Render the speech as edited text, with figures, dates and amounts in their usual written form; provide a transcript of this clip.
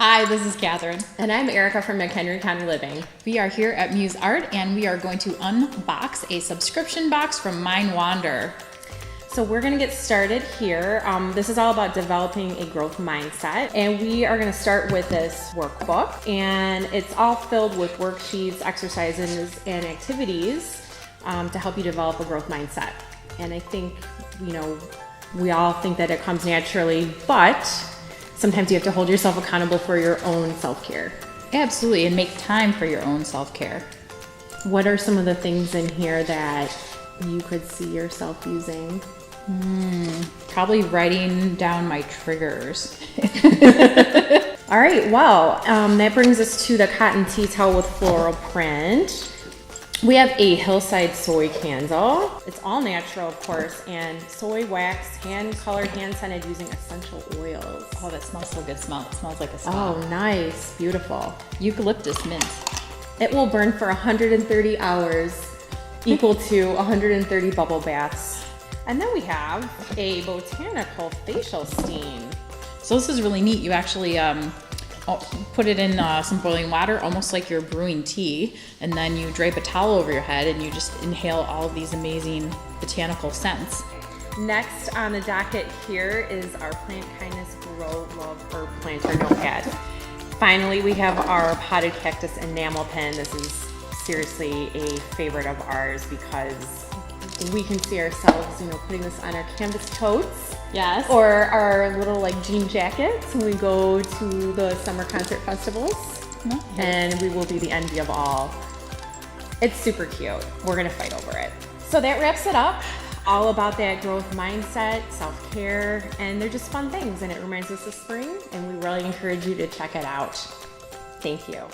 Hi, this is Catherine. And I'm Erica from McHenry County Living. We are here at Muse Art and we are going to unbox a subscription box from MindWander. So we're going to get started here. This is all about developing a growth mindset, and we are going to start with this workbook, and it's all filled with worksheets, exercises, and activities to help you develop a growth mindset. And I think, we all think that it comes naturally, but sometimes you have to hold yourself accountable for your own self-care. Absolutely, and make time for your own self-care. What are some of the things in here that you could see yourself using? Probably writing down my triggers. All right, well, that brings us to the cotton tea towel with floral print. We have a hillside soy candle. It's all natural, of course, and soy wax, hand-colored, hand-scented using essential oils. Oh, that smells so good. It smells like a spa. Oh, nice, beautiful. Eucalyptus mint. It will burn for 130 hours, equal to 130 bubble baths. And then we have a botanical facial steam. So this is really neat. You actually put it in some boiling water, almost like you're brewing tea, and then you drape a towel over your head and you just inhale all of these amazing botanical scents. Next on the docket here is our Plant Kindness Grow Love Herb Planter notepad. Finally, we have our potted cactus enamel pen. This is seriously a favorite of ours because we can see ourselves, putting this on our canvas totes. Yes. Or our little jean jackets when we go to the summer concert festivals. Nice. And we will be the envy of all. It's super cute. We're gonna fight over it. So that wraps it up. All about that growth mindset, self-care, and they're just fun things, and it reminds us of spring, and we really encourage you to check it out. Thank you.